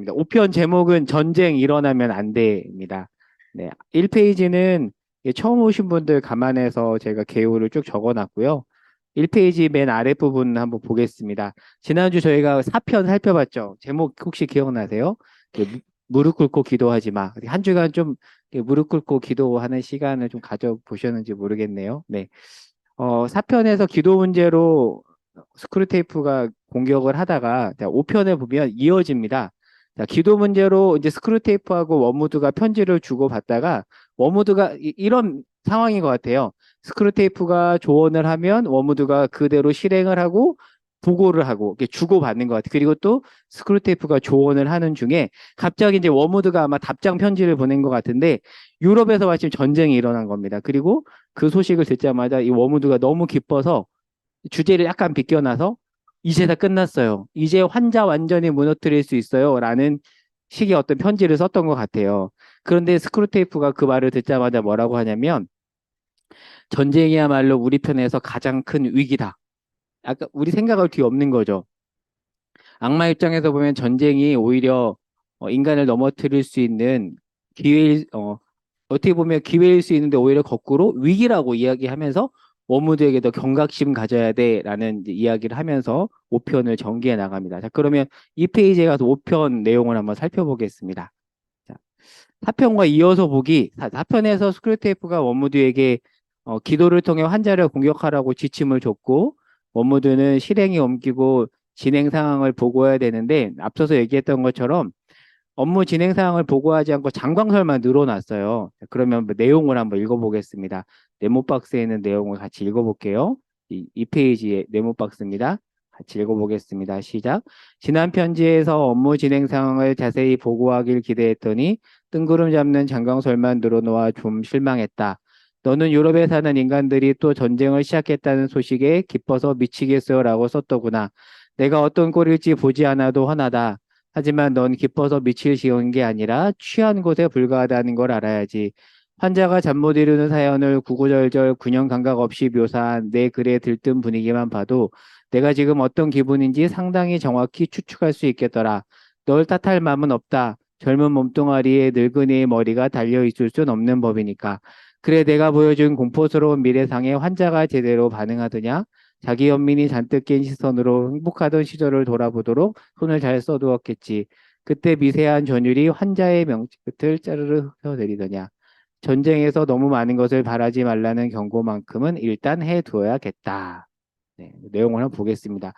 보겠습니다. 5편 제목은 전쟁 일어나면 안 돼입니다. 네, 1페이지는 처음 오신 분들 감안해서 제가 개요를 쭉 적어놨고요. 1페이지 맨 아랫부분 한번 보겠습니다. 지난주 저희가 4편 살펴봤죠. 제목 혹시 기억나세요? 무릎 꿇고 기도하지 마. 한 주간 좀 무릎 꿇고 기도하는 시간을 좀 가져보셨는지 모르겠네요. 네. 4편에서 기도 문제로 스크루테이프가 공격을 하다가 5편에 보면 이어집니다. 자, 기도 문제로 이제 스크루테이프하고 워무드가 편지를 주고받다가 워무드가 이런 상황인 것 같아요. 스크루테이프가 조언을 하면 워무드가 그대로 실행을 하고 보고를 하고 이렇게 주고받는 것 같아요. 그리고 또 스크루테이프가 조언을 하는 중에 갑자기 이제 워무드가 아마 답장 편지를 보낸 것 같은데 유럽에서 마침 전쟁이 일어난 겁니다. 그리고 그 소식을 듣자마자 이 워무드가 너무 기뻐서 주제를 약간 비껴놔서 이제 다 끝났어요. 이제 환자 완전히 무너뜨릴 수 있어요. 라는 식의 어떤 편지를 썼던 것 같아요. 그런데 스크루테이프가 그 말을 듣자마자 뭐라고 하냐면 전쟁이야말로 우리 편에서 가장 큰 위기다. 아까 우리 생각할 뒤 없는 거죠. 악마 입장에서 보면 전쟁이 오히려 인간을 넘어뜨릴 수 있는 기회일, 어떻게 보면 기회일 수 있는데 오히려 거꾸로 위기라고 이야기하면서 워무드에게 더 경각심 가져야 돼라는 이야기를 하면서 5편을 전개해 나갑니다. 자, 그러면 이 페이지에 가서 5편 내용을 한번 살펴보겠습니다. 자, 4편과 이어서 보기. 4편에서 스크루테이프가 워무드에게 기도를 통해 환자를 공격하라고 지침을 줬고 워무드는 실행에 옮기고 진행 상황을 보고해야 되는데 앞서서 얘기했던 것처럼 업무 진행 사항을 보고하지 않고 장광설만 늘어났어요. 그러면 뭐 내용을 한번 읽어보겠습니다. 네모박스에 있는 내용을 같이 읽어볼게요. 이 페이지의 네모박스입니다. 같이 읽어보겠습니다. 시작. 지난 편지에서 업무 진행 상황을 자세히 보고하길 기대했더니 뜬구름 잡는 장광설만 늘어놓아 좀 실망했다. 너는 유럽에 사는 인간들이 또 전쟁을 시작했다는 소식에 기뻐서 미치겠어요 라고 썼더구나. 내가 어떤 꼴일지 보지 않아도 화나다. 하지만 넌 기뻐서 미칠 지경인 게 아니라 취한 곳에 불과하다는 걸 알아야지. 환자가 잠 못 이루는 사연을 구구절절 균형 감각 없이 묘사한 내 글의 들뜬 분위기만 봐도 내가 지금 어떤 기분인지 상당히 정확히 추측할 수 있겠더라. 널 탓할 마음은 없다. 젊은 몸뚱아리에 늙은이의 머리가 달려 있을 순 없는 법이니까. 그래 내가 보여준 공포스러운 미래상에 환자가 제대로 반응하더냐? 자기 연민이 잔뜩 낀 시선으로 행복하던 시절을 돌아보도록 손을 잘 써두었겠지. 그때 미세한 전율이 환자의 명끝을 짜르르 흩어내리더냐. 전쟁에서 너무 많은 것을 바라지 말라는 경고만큼은 일단 해두어야겠다. 네, 내용을 한번 보겠습니다.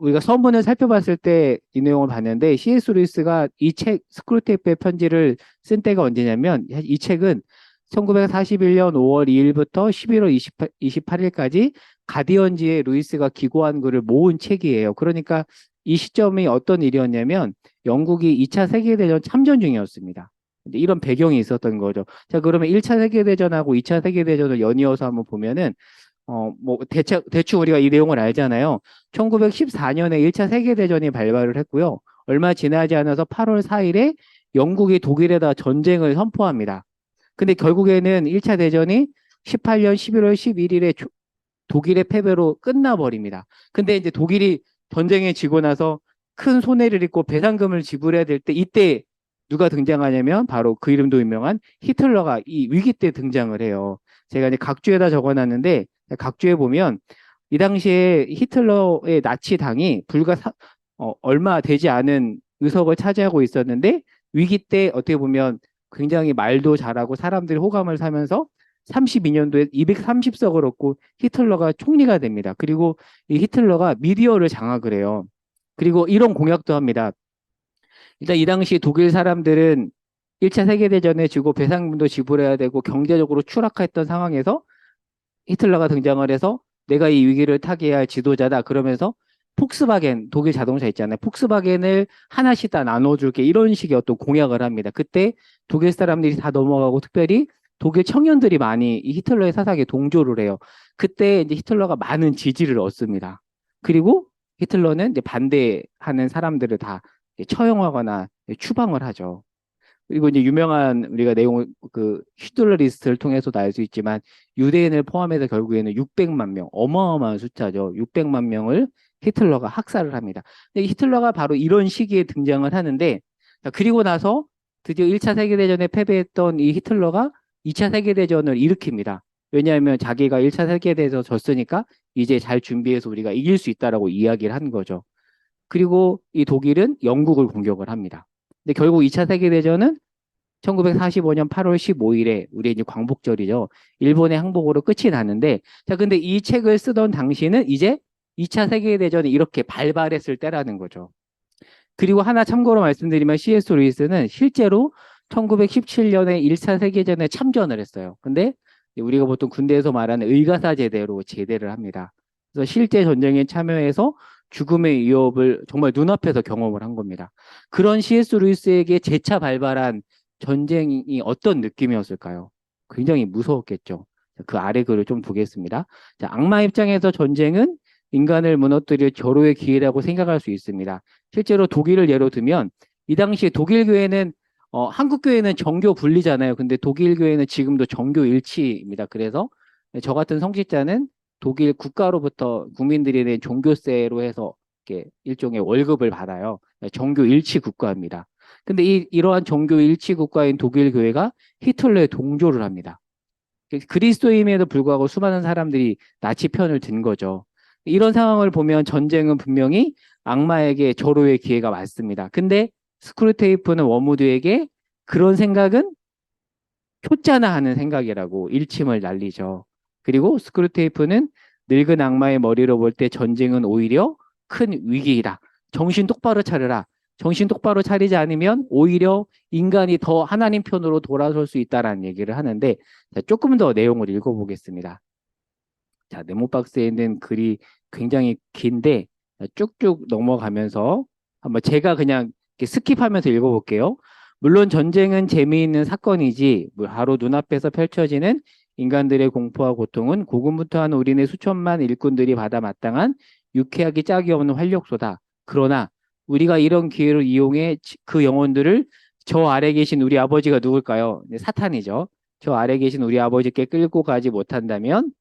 우리가 서문을 살펴봤을 때 이 내용을 봤는데 C.S. 루이스가 이 책 스크루테이프의 편지를 쓴 때가 언제냐면 이 책은 1941년 5월 2일부터 11월 28일까지 가디언지에 루이스가 기고한 글을 모은 책이에요. 그러니까 이 시점이 어떤 일이었냐면 영국이 2차 세계대전 참전 중이었습니다. 이런 배경이 있었던 거죠. 자, 그러면 1차 세계대전하고 2차 세계대전을 연이어서 한번 보면은 뭐, 대충 우리가 이 내용을 알잖아요. 1914년에 1차 세계대전이 발발을 했고요. 얼마 지나지 않아서 8월 4일에 영국이 독일에다 전쟁을 선포합니다. 근데 결국에는 1차 대전이 18년 11월 11일에 독일의 패배로 끝나버립니다. 근데 이제 독일이 전쟁에 지고 나서 큰 손해를 입고 배상금을 지불해야 될 때 이때 누가 등장하냐면 바로 그 이름도 유명한 히틀러가 이 위기 때 등장을 해요. 제가 이제 각주에다 적어놨는데 각주에 보면 이 당시에 히틀러의 나치당이 얼마 되지 않은 의석을 차지하고 있었는데 위기 때 어떻게 보면 굉장히 말도 잘하고 사람들이 호감을 사면서 32년도에 230석을 얻고 히틀러가 총리가 됩니다. 그리고 이 히틀러가 미디어를 장악을 해요. 그리고 이런 공약도 합니다. 일단 이 당시 독일 사람들은 1차 세계대전에 지고 배상금도 지불해야 되고 경제적으로 추락했던 상황에서 히틀러가 등장을 해서 내가 이 위기를 타개해야 할 지도자다. 그러면서 폭스바겐, 독일 자동차 있잖아요. 폭스바겐을 하나씩 다 나눠줄게. 이런 식의 어떤 공약을 합니다. 그때 독일 사람들이 다 넘어가고 특별히 독일 청년들이 많이 이 히틀러의 사상에 동조를 해요. 그때 이제 히틀러가 많은 지지를 얻습니다. 그리고 히틀러는 이제 반대하는 사람들을 다 처형하거나 추방을 하죠. 그리고 이제 유명한 우리가 내용을 그 히틀러 리스트를 통해서도 알 수 있지만 유대인을 포함해서 결국에는 600만 명, 어마어마한 숫자죠. 600만 명을 히틀러가 학살을 합니다. 근데 히틀러가 바로 이런 시기에 등장을 하는데 자, 그리고 나서 드디어 1차 세계대전에 패배했던 이 히틀러가 2차 세계대전을 일으킵니다. 왜냐하면 자기가 1차 세계대전에서 졌으니까 이제 잘 준비해서 우리가 이길 수 있다라고 이야기를 한 거죠. 그리고 이 독일은 영국을 공격을 합니다. 근데 결국 2차 세계대전은 1945년 8월 15일에 우리 이제 광복절이죠. 일본의 항복으로 끝이 나는데, 자, 근데 이 책을 쓰던 당시는 이제 2차 세계대전이 이렇게 발발했을 때라는 거죠. 그리고 하나 참고로 말씀드리면 C.S. 루이스는 실제로 1917년에 1차 세계전에 참전을 했어요. 근데 우리가 보통 군대에서 말하는 의가사 제대로 제대를 합니다. 그래서 실제 전쟁에 참여해서 죽음의 위협을 정말 눈앞에서 경험을 한 겁니다. 그런 C.S. 루이스에게 재차 발발한 전쟁이 어떤 느낌이었을까요? 굉장히 무서웠겠죠. 그 아래 글을 좀 보겠습니다. 자, 악마 입장에서 전쟁은 인간을 무너뜨릴 절호의 기회라고 생각할 수 있습니다. 실제로 독일을 예로 들면 이 당시에 독일 교회는 한국 교회는 정교 분리잖아요. 근데 독일 교회는 지금도 정교 일치입니다. 그래서 저 같은 성직자는 독일 국가로부터 국민들이 낸 종교세로 해서 이렇게 일종의 월급을 받아요. 정교 일치 국가입니다. 근데 이러한 종교 일치 국가인 독일 교회가 히틀러에 동조를 합니다. 그리스도임에도 불구하고 수많은 사람들이 나치 편을 든 거죠. 이런 상황을 보면 전쟁은 분명히 악마에게 절호의 기회가 맞습니다. 근데 스크루테이프는 워무드에게 그런 생각은 줬잖아 하는 생각이라고 일침을 날리죠. 그리고 스크루테이프는 늙은 악마의 머리로 볼 때 전쟁은 오히려 큰 위기이다. 정신 똑바로 차려라. 정신 똑바로 차리지 않으면 오히려 인간이 더 하나님 편으로 돌아설 수 있다라는 얘기를 하는데, 자, 조금 더 내용을 읽어보겠습니다. 자, 네모박스에 있는 글이 굉장히 긴데 쭉쭉 넘어가면서 한번 제가 그냥 이렇게 스킵하면서 읽어볼게요. 물론 전쟁은 재미있는 사건이지 바로 눈앞에서 펼쳐지는 인간들의 공포와 고통은 고군분투한 우리네 수천만 일꾼들이 받아 마땅한 유쾌하기 짝이 없는 활력소다. 그러나 우리가 이런 기회를 이용해 그 영혼들을 저 아래 계신 우리 아버지가 누굴까요? 네, 사탄이죠. 저 아래 계신 우리 아버지께 끌고 가지 못한다면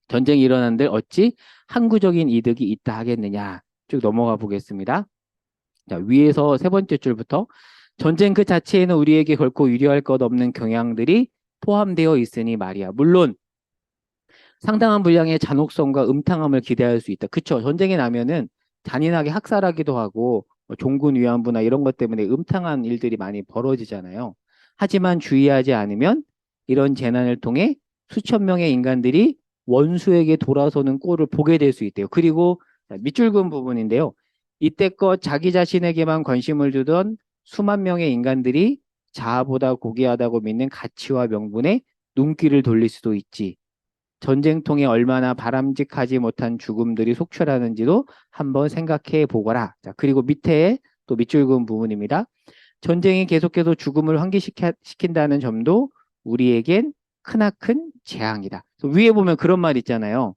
전쟁이 일어난들 어찌 항구적인 이득이 있다 하겠느냐. 쭉 넘어가 보겠습니다. 자, 위에서 세 번째 줄부터 전쟁 그 자체에는 우리에게 결코 유리할 것 없는 경향들이 포함되어 있으니 말이야. 물론 상당한 분량의 잔혹성과 음탕함을 기대할 수 있다. 그쵸? 전쟁이 나면은 잔인하게 학살하기도 하고 종군 위안부나 이런 것 때문에 음탕한 일들이 많이 벌어지잖아요. 하지만 주의하지 않으면 이런 재난을 통해 수천 명의 인간들이 원수에게 돌아서는 꼴을 보게 될 수 있대요. 그리고 밑줄 그은 부분인데요. 이때껏 자기 자신에게만 관심을 두던 수만 명의 인간들이 자아보다 고귀하다고 믿는 가치와 명분에 눈길을 돌릴 수도 있지. 전쟁통에 얼마나 바람직하지 못한 죽음들이 속출하는지도 한번 생각해 보거라. 자, 그리고 밑에 또 밑줄 그은 부분입니다. 전쟁이 계속해서 죽음을 환기시킨다는 점도 우리에겐 크나큰 재앙이다. 위에 보면 그런 말 있잖아요.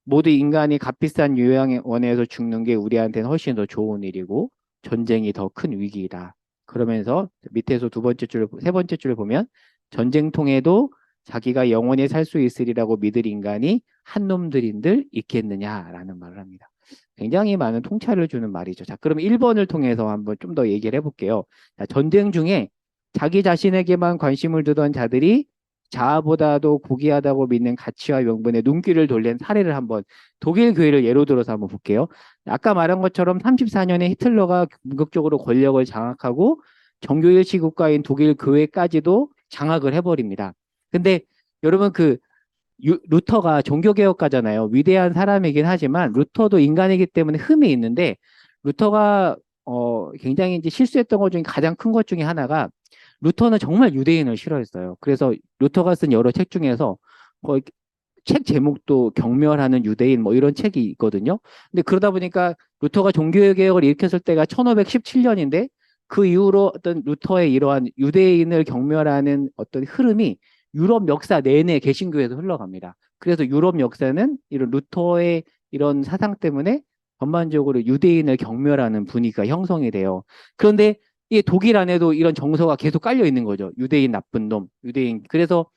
모두 인간이 값비싼 요양원에서 죽는 게 우리한테는 훨씬 더 좋은 일이고 전쟁이 더 큰 위기이다. 그러면서 밑에서 세 번째 줄을 보면 전쟁통에도 자기가 영원히 살 수 있으리라고 믿을 인간이 한 놈들인들 있겠느냐라는 말을 합니다. 굉장히 많은 통찰을 주는 말이죠. 자, 그럼 1번을 통해서 한번 좀 더 얘기를 해볼게요. 자, 전쟁 중에 자기 자신에게만 관심을 두던 자들이 자아보다도 고귀하다고 믿는 가치와 명분에 눈길을 돌린 사례를 한번 독일 교회를 예로 들어서 한번 볼게요. 아까 말한 것처럼 34년에 히틀러가 궁극적으로 권력을 장악하고 정교일치 국가인 독일 교회까지도 장악을 해버립니다. 근데 여러분 루터가 종교개혁가잖아요. 위대한 사람이긴 하지만 루터도 인간이기 때문에 흠이 있는데 루터가 굉장히 이제 실수했던 것 중에 가장 큰 것 중에 하나가 루터는 정말 유대인을 싫어했어요. 그래서 루터가 쓴 여러 책 중에서 책 제목도 경멸하는 유대인 뭐 이런 책이 있거든요. 근데 그러다 보니까 루터가 종교개혁을 일으켰을 때가 1517년인데 그 이후로 어떤 루터의 이러한 유대인을 경멸하는 어떤 흐름이 유럽 역사 내내 개신교에서 흘러갑니다. 그래서 유럽 역사는 이런 루터의 이런 사상 때문에 전반적으로 유대인을 경멸하는 분위기가 형성이 돼요. 그런데 이 독일 안에도 이런 정서가 계속 깔려 있는 거죠. 유대인 나쁜 놈, 유대인. 그래서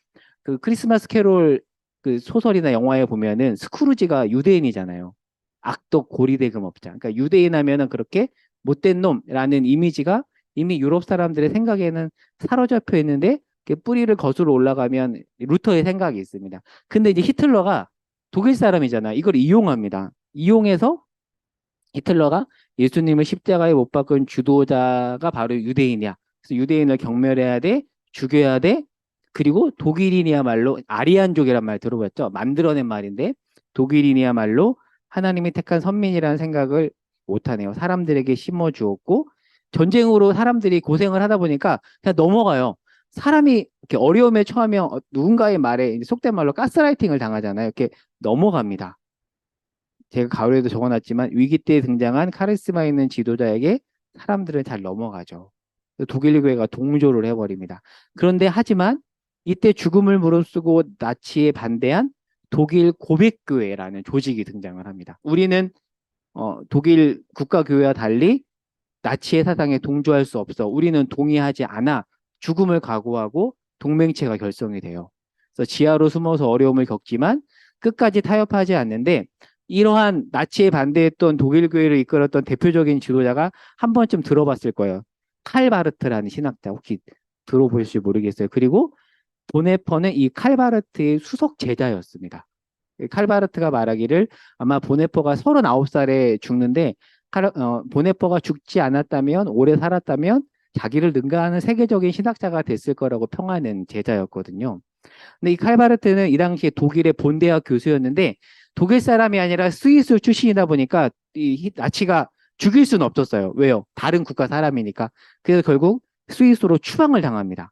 그 크리스마스 캐롤 그 소설이나 영화에 보면은 스크루지가 유대인이잖아요. 악독 고리대금업자. 그러니까 유대인 하면은 그렇게 못된 놈이라는 이미지가 이미 유럽 사람들의 생각에는 사로잡혀 있는데 뿌리를 거슬러 올라가면 루터의 생각이 있습니다. 근데 이제 히틀러가 독일 사람이잖아. 이걸 이용합니다. 이용해서 히틀러가 예수님을 십자가에 못 박은 주도자가 바로 유대인이야. 그래서 유대인을 경멸해야 돼, 죽여야 돼. 그리고 독일인이야말로 아리안족이란 말 들어봤죠? 만들어낸 말인데 독일인이야말로 하나님이 택한 선민이라는 생각을 못하네요. 사람들에게 심어주었고 전쟁으로 사람들이 고생을 하다 보니까 그냥 넘어가요. 사람이 이렇게 어려움에 처하면 누군가의 말에 속된 말로 가스라이팅을 당하잖아요. 이렇게 넘어갑니다. 제가 가을에도 적어놨지만 위기 때 등장한 카리스마 있는 지도자에게 사람들은 잘 넘어가죠. 독일 교회가 동조를 해버립니다. 그런데 하지만 이때 죽음을 무릅쓰고 나치에 반대한 독일 고백교회라는 조직이 등장을 합니다. 우리는 독일 국가교회와 달리 나치의 사상에 동조할 수 없어. 우리는 동의하지 않아. 죽음을 각오하고 동맹체가 결성이 돼요. 그래서 지하로 숨어서 어려움을 겪지만 끝까지 타협하지 않는데 이러한 나치에 반대했던 독일 교회를 이끌었던 대표적인 지도자가 한 번쯤 들어봤을 거예요. 칼바르트라는 신학자 혹시 들어보실지 모르겠어요. 그리고 보네퍼는 이 칼바르트의 수석 제자였습니다. 칼바르트가 말하기를 아마 보네퍼가 39살에 죽는데 보네퍼가 죽지 않았다면 오래 살았다면 자기를 능가하는 세계적인 신학자가 됐을 거라고 평하는 제자였거든요. 근데 이 칼바르트는 이 당시에 독일의 본대학 교수였는데 독일 사람이 아니라 스위스 출신이다 보니까 이 나치가 죽일 수는 없었어요. 왜요? 다른 국가 사람이니까. 그래서 결국 스위스로 추방을 당합니다.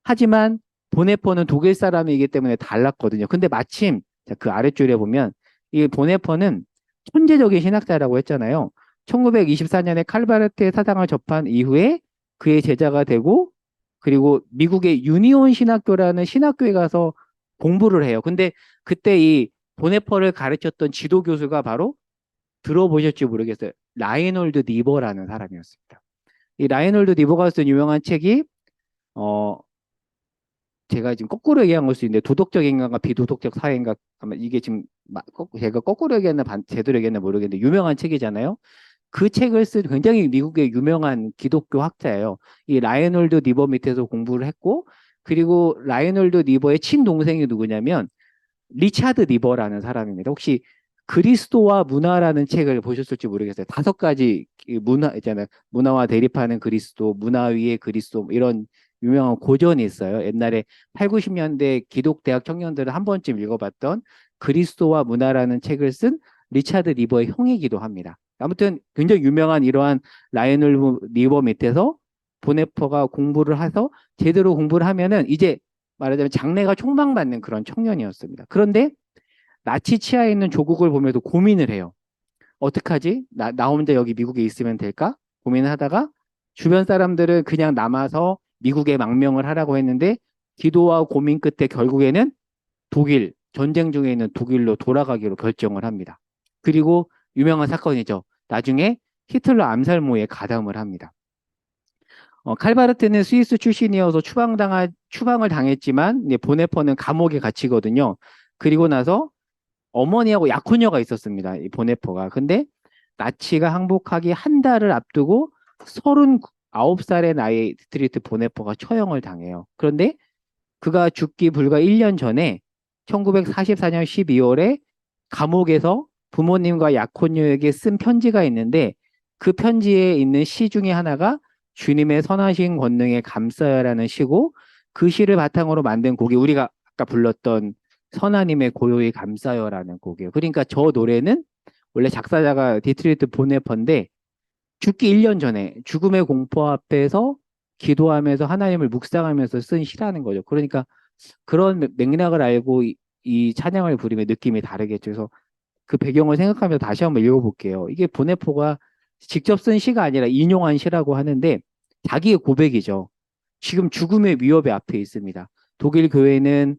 하지만 보네퍼는 독일 사람이기 때문에 달랐거든요. 근데 마침 그 아랫줄에 보면 이 보네퍼는 천재적인 신학자라고 했잖아요. 1924년에 칼바르트의 사상을 접한 이후에 그의 제자가 되고 그리고 미국의 유니온 신학교라는 신학교에 가서 공부를 해요. 근데 그때 이 보네퍼를 가르쳤던 지도 교수가 바로 들어보셨지 모르겠어요. 라이놀드 니버라는 사람이었습니다. 이 라이놀드 니버가 쓴 유명한 책이 어 제가 지금 거꾸로 얘기한 걸 수 있는데 도덕적 인간과 비도덕적 사회인가 아마 이게 지금 제가 거꾸로 얘기했나 제대로 얘기했나 모르겠는데 유명한 책이잖아요. 그 책을 쓴 굉장히 미국의 유명한 기독교 학자예요. 이 라이놀드 니버 밑에서 공부를 했고 그리고 라이놀드 니버의 친동생이 누구냐면 리차드 니버라는 사람입니다. 혹시 그리스도와 문화라는 책을 보셨을지 모르겠어요. 5가지 문화 있잖아요. 문화와 대립하는 그리스도, 문화 위의 그리스도 이런 유명한 고전이 있어요. 옛날에 8, 90년대 기독대학 청년들은 한 번쯤 읽어봤던 그리스도와 문화라는 책을 쓴 리차드 니버의 형이기도 합니다. 아무튼 굉장히 유명한 이러한 라이놀드 니버 밑에서 보네퍼가 공부를 해서 제대로 공부를 하면은 이제 말하자면 장래가 촉망받는 그런 청년이었습니다. 그런데 나치 치하에 있는 조국을 보면서 고민을 해요. 어떡하지? 나 혼자 여기 미국에 있으면 될까? 고민을 하다가 주변 사람들은 그냥 남아서 미국에 망명을 하라고 했는데 기도와 고민 끝에 결국에는 독일, 전쟁 중에 있는 독일로 돌아가기로 결정을 합니다. 그리고 유명한 사건이죠. 나중에 히틀러 암살모에 가담을 합니다. 칼바르트는 스위스 출신이어서 추방을 당했지만 보네퍼는 감옥에 갇히거든요. 그리고 나서 어머니하고 약혼녀가 있었습니다. 이 보네퍼가. 근데 나치가 항복하기 한 달을 앞두고 39살의 나이에 디트리트 보네퍼가 처형을 당해요. 그런데 그가 죽기 불과 1년 전에 1944년 12월에 감옥에서 부모님과 약혼녀에게 쓴 편지가 있는데 그 편지에 있는 시 중에 하나가 주님의 선하신 권능에 감사야라는 시고 그 시를 바탕으로 만든 곡이 우리가 아까 불렀던 선하님의 고요히 감사여라는 곡이에요. 그러니까 저 노래는 원래 작사자가 디트리트 보네퍼인데 죽기 1년 전에 죽음의 공포 앞에서 기도하면서 하나님을 묵상하면서 쓴 시라는 거죠. 그러니까 그런 맥락을 알고 이 찬양을 부르면 느낌이 다르겠죠. 그래서 그 배경을 생각하면서 다시 한번 읽어볼게요. 이게 보네포가 직접 쓴 시가 아니라 인용한 시라고 하는데 자기의 고백이죠. 지금 죽음의 위협의 앞에 있습니다. 독일 교회는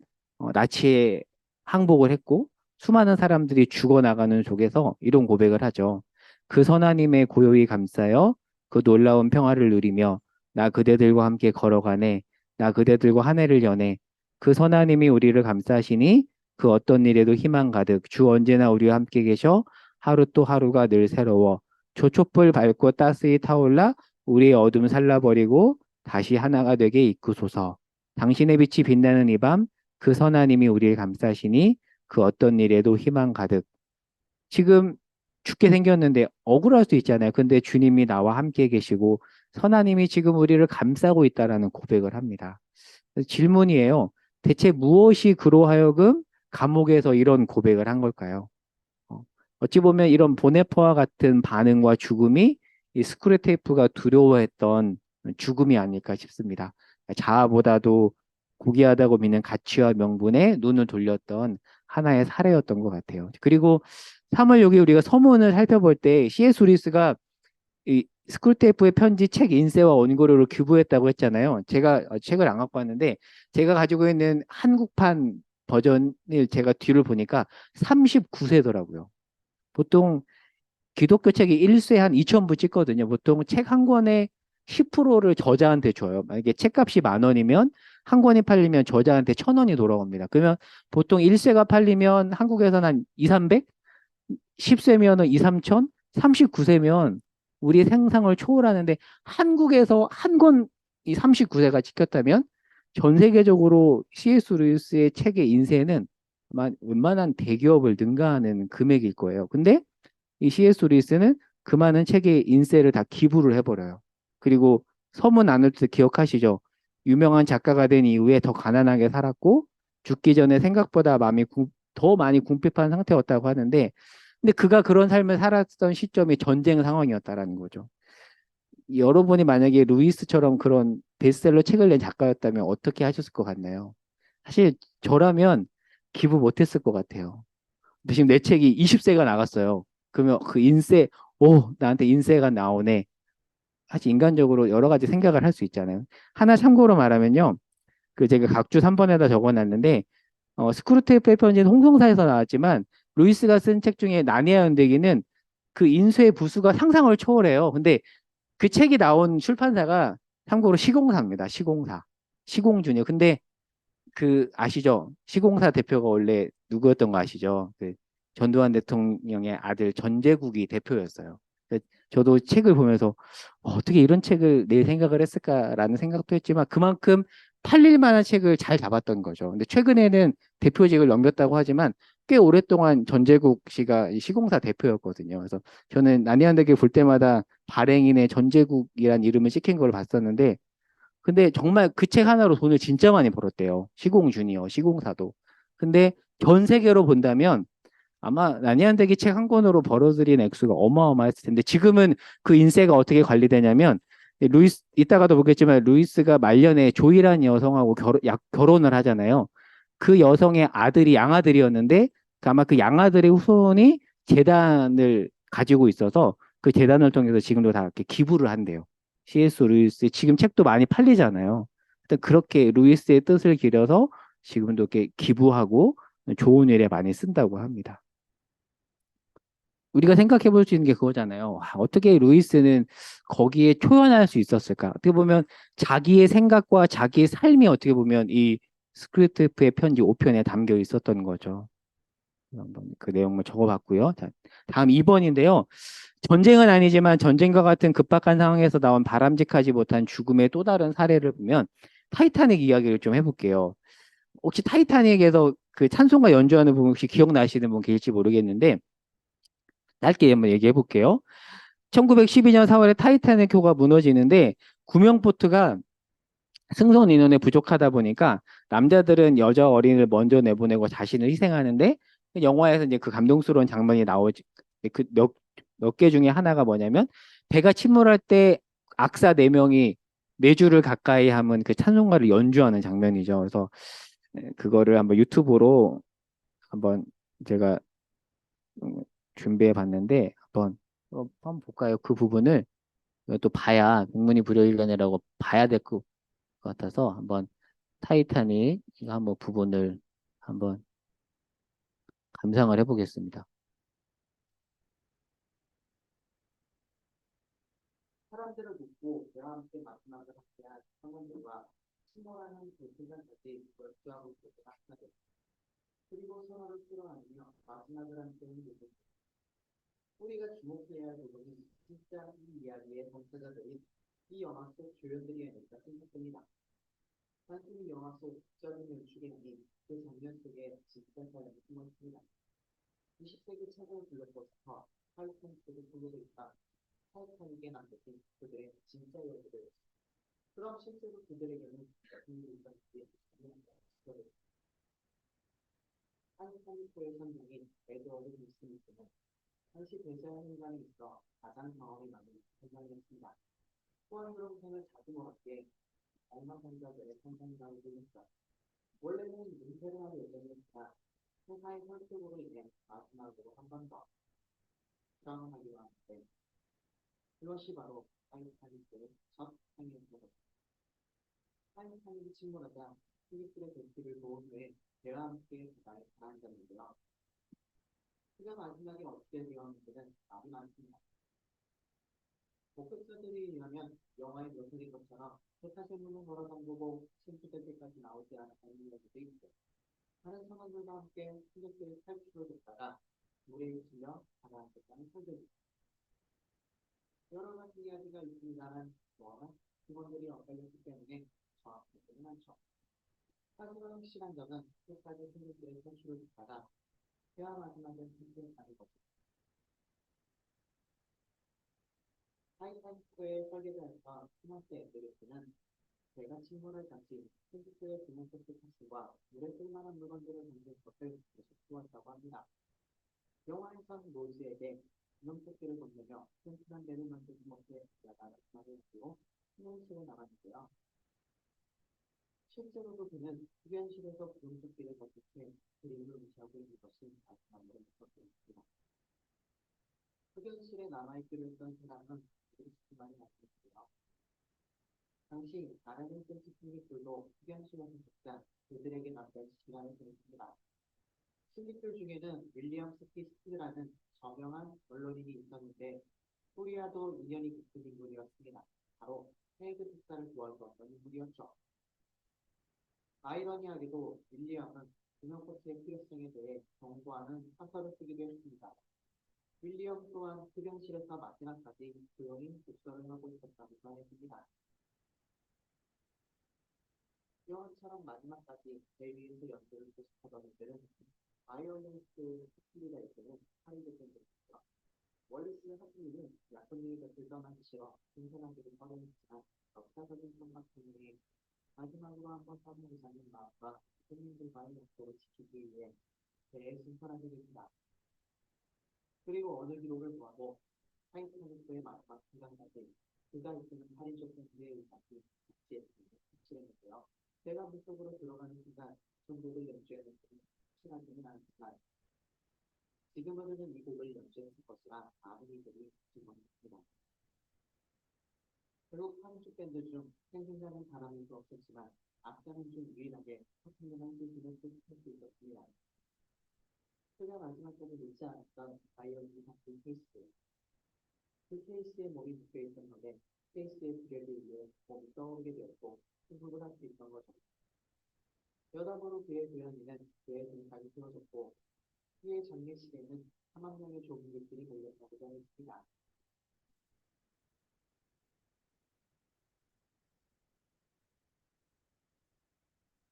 나치에 항복을 했고 수많은 사람들이 죽어나가는 속에서 이런 고백을 하죠. 그 선하님의 고요히 감싸여 그 놀라운 평화를 누리며 나 그대들과 함께 걸어가네. 나 그대들과 한 해를 여네. 그 선하님이 우리를 감싸시니 그 어떤 일에도 희망 가득 주 언제나 우리와 함께 계셔 하루 또 하루가 늘 새로워 조촛불 밝고 따스히 타올라 우리의 어둠 살라버리고 다시 하나가 되게 이끄소서. 당신의 빛이 빛나는 이 밤, 그 선하님이 우리를 감싸시니 그 어떤 일에도 희망 가득. 지금 죽게 생겼는데 억울할 수 있잖아요. 근데 주님이 나와 함께 계시고 선하님이 지금 우리를 감싸고 있다라는 고백을 합니다. 그래서 질문이에요. 대체 무엇이 그로 하여금 감옥에서 이런 고백을 한 걸까요? 어, 어찌 보면 이런 보네퍼와 같은 반응과 죽음이 이 스크류테이프가 두려워했던 죽음이 아닐까 싶습니다. 자아보다도 고귀하다고 믿는 가치와 명분에 눈을 돌렸던 하나의 사례였던 것 같아요. 그리고 3월 여기 우리가 서문을 살펴볼 때 C.S. 루이스가 이 스크류테이프의 편지 책 인쇄와 원고료를 규부했다고 했잖아요. 제가 책을 안 갖고 왔는데 제가 가지고 있는 한국판 버전을 제가 뒤를 보니까 39세더라고요. 보통 기독교 책이 1쇄 한 2,000부 찍거든요. 보통 책 한 권에 10%를 저자한테 줘요. 만약에 책값이 10,000원이면 한 권이 팔리면 저자한테 1,000원이 돌아옵니다. 그러면 보통 1쇄가 팔리면 한국에서는 한 2, 300? 10쇄면은 2, 3천? 39쇄면 우리 생상을 초월하는데 한국에서 한 권 이 39세가 찍혔다면 전 세계적으로 C.S. 루이스의 책의 인쇄는 아마 웬만한 대기업을 능가하는 금액일 거예요. 근데 이 C.S. 루이스는 그 많은 책의 인쇄를 다 기부를 해버려요. 그리고 서문 아놀드 기억하시죠? 유명한 작가가 된 이후에 더 가난하게 살았고 죽기 전에 생각보다 더 많이 궁핍한 상태였다고 하는데 근데 그가 그런 삶을 살았던 시점이 전쟁 상황이었다라는 거죠. 여러분이 만약에 루이스처럼 그런 베스트셀러 책을 낸 작가였다면 어떻게 하셨을 것 같나요? 사실 저라면 기부 못했을 것 같아요. 근데 지금 내 책이 20세가 나갔어요. 그러면 그 인쇄, 오, 나한테 인쇄가 나오네. 사실 인간적으로 여러 가지 생각을 할 수 있잖아요. 하나 참고로 말하면요. 그 제가 각주 3번에다 적어놨는데, 스크루테이프의 편지는 홍성사에서 나왔지만, 루이스가 쓴 책 중에 나니아 연대기는 그 인쇄 부수가 상상을 초월해요. 근데 그 책이 나온 출판사가 참고로 시공사입니다. 시공사. 시공준이요. 근데 그 아시죠? 시공사 대표가 원래 누구였던 거 아시죠? 그 전두환 대통령의 아들 전제국이 대표였어요. 저도 책을 보면서 어떻게 이런 책을 낼 생각을 했을까라는 생각도 했지만 그만큼 팔릴 만한 책을 잘 잡았던 거죠. 근데 최근에는 대표직을 넘겼다고 하지만 꽤 오랫동안 전제국 씨가 이 시공사 대표였거든요. 그래서 저는 난이한되게 볼 때마다 발행인의 전제국이란 이름을 찍힌 걸 봤었는데 근데 정말 그 책 하나로 돈을 진짜 많이 벌었대요. 시공 주니어, 시공사도. 근데 전 세계로 본다면 아마 난이한대기 책 한 권으로 벌어들인 액수가 어마어마했을 텐데 지금은 그 인세가 어떻게 관리되냐면 루이스 이따가도 보겠지만 루이스가 말년에 조이라는 여성하고 결혼을 하잖아요. 그 여성의 아들이 양아들이었는데 아마 그 양아들의 후손이 재단을 가지고 있어서 그 재단을 통해서 지금도 다 이렇게 기부를 한대요. C.S. 루이스 지금 책도 많이 팔리잖아요. 일단 그렇게 루이스의 뜻을 기려서 지금도 이렇게 기부하고 좋은 일에 많이 쓴다고 합니다. 우리가 생각해 볼 수 있는 게 그거잖아요. 와, 어떻게 루이스는 거기에 초연할 수 있었을까? 어떻게 보면 자기의 생각과 자기의 삶이 어떻게 보면 이 스크립트의 편지 5편에 담겨 있었던 거죠. 한번 그 내용을 적어봤고요. 자, 다음 2번인데요. 전쟁은 아니지만 전쟁과 같은 급박한 상황에서 나온 바람직하지 못한 죽음의 또 다른 사례를 보면 타이타닉 이야기를 좀 해볼게요. 혹시 타이타닉에서 그 찬송가 연주하는 분 혹시 기억나시는 분 계실지 모르겠는데 짧게 한번 얘기해 볼게요. 1912년 4월에 타이타닉호가 무너지는데 구명보트가 승선 인원이 부족하다 보니까 남자들은 여자 어린이를 먼저 내보내고 자신을 희생하는데 영화에서 이제 그 감동스러운 장면이 나오지 그 몇 개 중에 하나가 뭐냐면 배가 침몰할 때 악사 네명이 4주를 가까이 하면 그 찬송가를 연주하는 장면이죠. 그래서 그거를 한번 유튜브로 한번 제가 준비해 봤는데 한번 볼까요? 그 부분을 또 봐야 백문이 불여일견이라고 봐야 될 것 같아서 한번 타이타닉 이거 한번 부분을 한번 감상을 해보겠습니다. 사람들을 믿고 내와 함께 마지막을 함께한 성원들과 침몰하는 대승전까지 열주하고 있을 때가 하나되 그리고 서로를 끌어안으며 마지막을 함께한 모습 우리가 주목해야 할 부분은 진짜 이 이야기의 전체가 되는 이 영화 속 주연들이 아닐까 생각됩니다. 단순히 영화 속 극적인 연출이 아닌 그 장면 속에 진짜 사연이 숨어 있습니다. 20세기 최고의 블록버스터 타이타닉으로 소개돼 있다. 타이타닉에 남겨진 그들의 진짜 이야기들. 그럼 실제로 그들에게는 무슨 일이 있었는지 궁금합니다. 타이타닉호의 선장인 에드워드 윌슨은 당시 대서양 현장에 있어 가장 경험이 많은 선장이었습니다. 또한 그런 생을 자주 먹었기에 억만장자들의 선장이라고 불렸다. 원래는 은퇴를 할 예정이었으나 회사의 설득으로 인해 마지막으로 한 번 더 출항하기로 하는데 그것이 바로 타이타닉의 첫 항해였습니다. 타이타닉이 침몰하자 승객들의 대피를 도운 후에 배와 함께 바다에 가라앉았는데요. 그가 마지막에 어떻게 되었는지는 말이 많습니다. 목격자들이 의하면 영화에 묘사된 것처럼 세탁의 문을 걸어 잠그고 침수될 때까지 나오지 않았다는 이야기도 있고 다른 선원들과 함께 승객들이 탈출을 했다가 물에 휩쓸려 가라앉았다는 설정입니다. 여러 가지 이야기가 있습니다만 워낙 직원들이 엇갈렸기 때문에 정확하지는 않죠. 하지만 확실한 점은 끝까지 승객들의 탈출을 했다가 대화 마지막에 승객하는 것입니다. 타이타닉호의 설계자였던 토마스 앤드류스는 배가 침몰할 당시 승객들의 비상태스 탑승과 물에 쓸만한 물건들을 던질 것을 계속 도왔다고 합니다. 영화에선 로즈에게 비명토끼를 건네며 튼튼한 배를 만드는 것에 야가 마지막을 쓰고 휴양실에 나갔는데요. 실제로도 그는 휴양실에서 비명토끼를 건질 때 그림을 무시하고 있는 것이 마지막으로 느껴졌습니다. 휴양실에 남아있기로 했던 사람은 그리스만이 맞습니다. 당시 나라는 승객들도 휴양실에서 죽자 그들에게 남긴 시간을 보냈습니다. 승객들 중에는 윌리엄 스피스라는 저명한 언론인이 있었는데 코리아도 인연이 깊은 인물이었습니다. 바로 헤이그 특사를 도와주었던 인물이었죠. 아이러니하게도 윌리엄은 구명코트의 필요성에 대해 경고하는 사설을 쓰기도 했습니다. 윌리엄 또한 흡연실에서 마지막까지 조용히 독서를 하고 있었다고 전했습니다. 영화처럼 마지막까지 배 위에서 연주를 계속하던 이들은 바이올리니스트 스틸리다이트는 파리를 던졌습니다. 월리스의 사투리는 약혼녀의 곁을 떠나기 싫어 신선하기를 꺼려했지만 역사적인 선박 때문에 마지막으로 한번 떠나보자는 마음과 손님들과의 약속을 지키기 위해 배에 승선하게 됩니다. 그리고 어느 기록을 보아도 타이타닉의 마지막 순간까지 그가 이끄는 파리족 선수의 의상이 확실했는데요. 배가 물속으로 들어가는 순간 전곡을 연주했는지 확실하지는 않지만 지금은 흐르는 이 곡을 연주했을 것이라 많은 이들이 증언했습니다. 결국 파리족 밴드 중 생존자는 바람일 수 없었지만 악자는 중 유일하게 커튼이라는 뜻을 뜻할 수 있었습니다. 그가 마지막까지 놓지 않았던 바이올린 학교 케이스. 그 케이스에 몸이 묶여있던 덕에 케이스의 불력에 의해 몸이 떠오르게 되었고 승부를 할 수 있던 거죠. 여러모로 그의 고양이는 그의 등까지 쓰러졌고 그의 장례식에는 4만 명의 조문객들이 몰렸다고 전했습니다.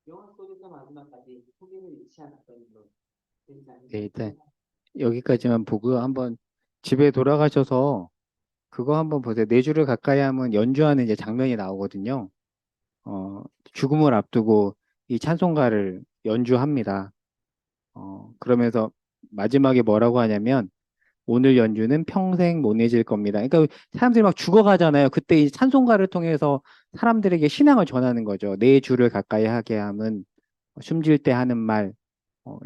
영화 속에서 마지막까지 소개를 잃지 않았던 인물, 굉장히 네, 일단 훌륭한 여기까지만 보고 한번 집에 돌아가셔서 그거 한번 보세요. 네 줄을 가까이 하면 연주하는 이제 장면이 나오거든요. 어, 죽음을 앞두고 이 찬송가를 연주합니다. 그러면서 마지막에 뭐라고 하냐면 오늘 연주는 평생 못 잊을 겁니다. 그러니까 사람들이 막 죽어가잖아요. 그때 이 찬송가를 통해서 사람들에게 신앙을 전하는 거죠. 네 줄을 가까이 하게 함은 숨질 때 하는 말,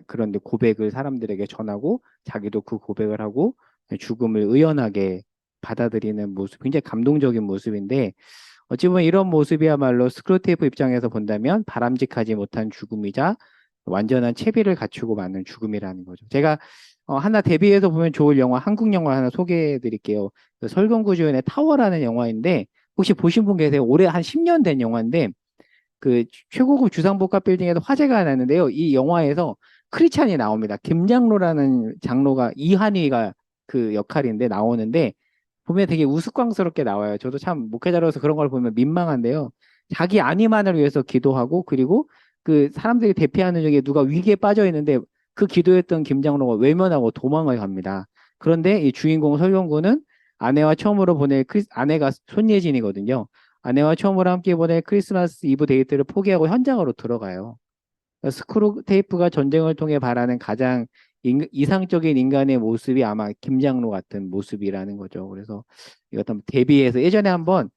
그런데 고백을 사람들에게 전하고 자기도 그 고백을 하고 죽음을 의연하게 받아들이는 모습, 굉장히 감동적인 모습인데 어찌 보면 이런 모습이야말로 스크루테이프 입장에서 본다면 바람직하지 못한 죽음이자 완전한 채비를 갖추고 마는 죽음이라는 거죠. 제가 하나 대비해서 보면 좋을 영화, 한국 영화 하나 소개해 드릴게요. 그 설경구 주연의 타워라는 영화인데 혹시 보신 분 계세요? 올해 한 10년 된 영화인데 그 최고급 주상복합 빌딩에서 화제가 났는데요. 이 영화에서 크리찬이 나옵니다. 김장로라는 장로가 이한위가 그 역할인데 나오는데 보면 되게 우스꽝스럽게 나와요. 저도 참 목회자로서 그런 걸 보면 민망한데요. 자기 안위만을 위해서 기도하고 그리고 그 사람들이 대피하는 중에 누가 위기에 빠져 있는데 그 기도했던 김장로가 외면하고 도망을 갑니다. 그런데 이 주인공 설경구는 아내와 처음으로 보낼 아내가 손예진이거든요. 아내와 처음으로 함께 보낼 크리스마스 이브 데이트를 포기하고 현장으로 들어가요. 스크루 테이프가 전쟁을 통해 바라는 가장 이상적인 인간의 모습이 아마 김장로 같은 모습이라는 거죠. 그래서 이것 한번 대비해서 예전에 한번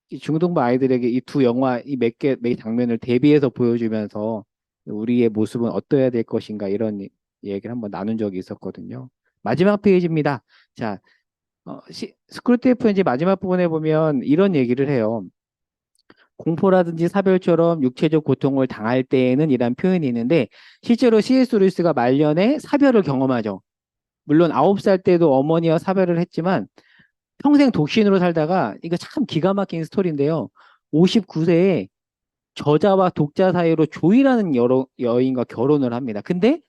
이 중등부 아이들에게 이 두 영화 이 몇 장면을 대비해서 보여주면서 우리의 모습은 어떠해야 될 것인가 이런 얘기를 한번 나눈 적이 있었거든요. 마지막 페이지입니다. 자, 스크루 테이프 이제 마지막 부분에 보면 이런 얘기를 해요. 공포라든지 사별처럼 육체적 고통을 당할 때에는 이란 표현이 있는데 실제로 C.S. 루이스가 말년에 사별을 경험하죠. 물론 9살 때도 어머니와 사별을 했지만 평생 독신으로 살다가 이거 참 기가 막힌 스토리인데요. 59세에 저자와 독자 사이로 조이라는 여인과 결혼을 합니다. 근데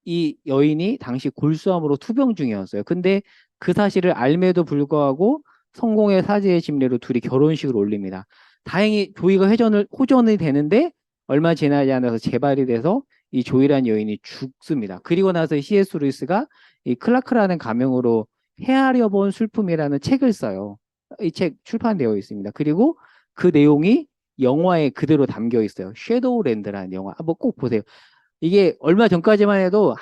이 여인이 당시 골수암으로 투병 중이었어요. 근데 그 사실을 알매도 불구하고 성공의 사제의 심리로 둘이 결혼식을 올립니다. 다행히 조이가 호전이 되는데 얼마 지나지 않아서 재발이 돼서 이 조이란 여인이 죽습니다. 그리고 나서 C.S. 루이스가 이 클라크라는 가명으로 헤아려 본 슬픔이라는 책을 써요. 이 책 출판되어 있습니다. 그리고 그 내용이 영화에 그대로 담겨 있어요. 섀도우랜드라는 영화. 한번 꼭 보세요. 이게 얼마 전까지만 해도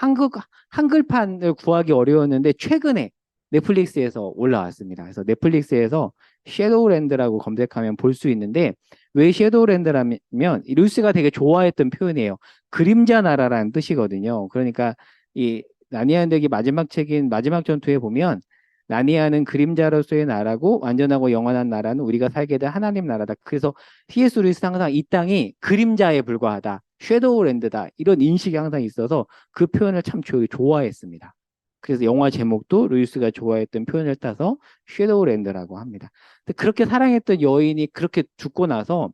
한글판을 구하기 어려웠는데 최근에 넷플릭스에서 올라왔습니다. 그래서 넷플릭스에서 섀도우랜드라고 검색하면 볼 수 있는데 왜 섀도우랜드라면 이 루이스가 되게 좋아했던 표현이에요. 그림자 나라라는 뜻이거든요. 그러니까 이 나니아 연대기 마지막 책인 마지막 전투에 보면 나니아는 그림자로서의 나라고 완전하고 영원한 나라는 우리가 살게 된 하나님 나라다. 그래서 C.S. 루이스 항상 이 땅이 그림자에 불과하다. 섀도우랜드다. 이런 인식이 항상 있어서 그 표현을 참 좋아했습니다. 그래서 영화 제목도 루이스가 좋아했던 표현을 따서 섀도우랜드라고 합니다. 근데 그렇게 사랑했던 여인이 그렇게 죽고 나서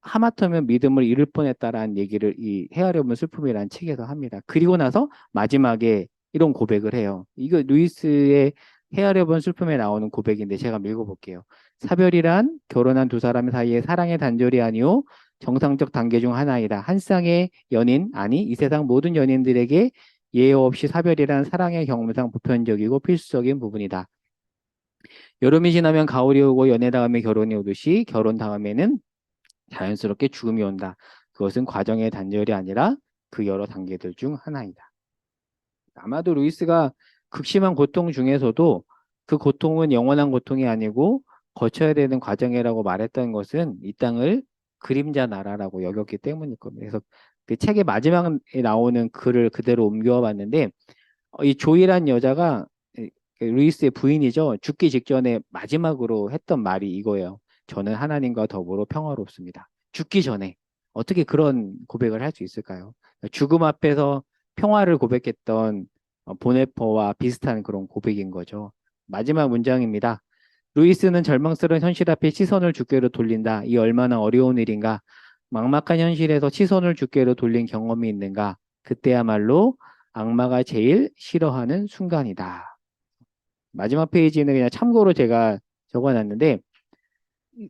하마터면 믿음을 잃을 뻔했다라는 얘기를 이 헤아려본 슬픔이라는 책에서 합니다. 그리고 나서 마지막에 이런 고백을 해요. 이거 루이스의 헤아려본 슬픔에 나오는 고백인데 제가 한번 읽어볼게요. 사별이란 결혼한 두 사람 사이의 사랑의 단절이 아니오 정상적 단계 중 하나이다. 한 쌍의 연인, 아니 이 세상 모든 연인들에게 예외 없이 사별이란 사랑의 경험상 보편적이고 필수적인 부분이다. 여름이 지나면 가을이 오고 연애 다음에 결혼이 오듯이 결혼 다음에는 자연스럽게 죽음이 온다. 그것은 과정의 단절이 아니라 그 여러 단계들 중 하나이다. 아마도 루이스가 극심한 고통 중에서도 그 고통은 영원한 고통이 아니고 거쳐야 되는 과정이라고 말했던 것은 이 땅을 그림자 나라라고 여겼기 때문일 겁니다. 그래서 그 책의 마지막에 나오는 글을 그대로 옮겨 봤는데 이 조이란 여자가 그 루이스의 부인이죠. 죽기 직전에 마지막으로 했던 말이 이거예요. 저는 하나님과 더불어 평화롭습니다. 죽기 전에 어떻게 그런 고백을 할 수 있을까요? 죽음 앞에서 평화를 고백했던 보네퍼와 비슷한 그런 고백인 거죠. 마지막 문장입니다. 루이스는 절망스러운 현실 앞에 시선을 주께로 돌린다. 이 얼마나 어려운 일인가. 막막한 현실에서 시선을 주께로 돌린 경험이 있는가. 그때야말로 악마가 제일 싫어하는 순간이다. 마지막 페이지는 그냥 참고로 제가 적어놨는데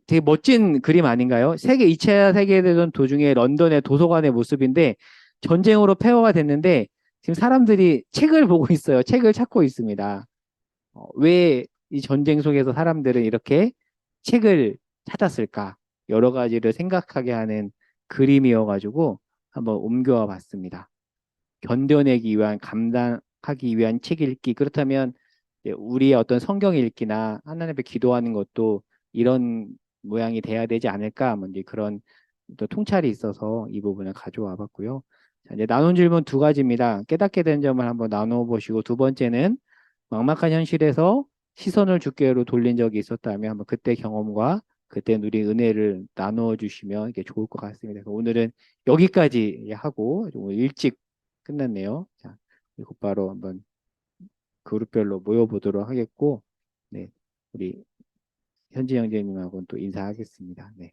되게 멋진 그림 아닌가요? 2차 세계대전 도중에 런던의 도서관의 모습인데 전쟁으로 폐허가 됐는데 지금 사람들이 책을 보고 있어요. 책을 찾고 있습니다. 왜 이 전쟁 속에서 사람들은 이렇게 책을 찾았을까? 여러 가지를 생각하게 하는 그림이어가지고 한번 옮겨와 봤습니다. 견뎌내기 위한, 감당하기 위한 책 읽기. 그렇다면 이제 우리의 어떤 성경 읽기나 하나님 앞에 기도하는 것도 이런 모양이 돼야 되지 않을까? 뭐 이제 그런 또 통찰이 있어서 이 부분을 가져와 봤고요. 자, 이제 나눈 질문 두 가지입니다. 깨닫게 된 점을 한번 나눠 보시고 두 번째는 막막한 현실에서 시선을 주께로 돌린 적이 있었다면 한번 그때 경험과 그때 누린 은혜를 나누어 주시면 이게 좋을 것 같습니다. 그래서 오늘은 여기까지 하고 좀 일찍 끝났네요. 자, 곧바로 한번 그룹별로 모여보도록 하겠고, 네, 우리 현지 형제님하고는 또 인사하겠습니다. 네.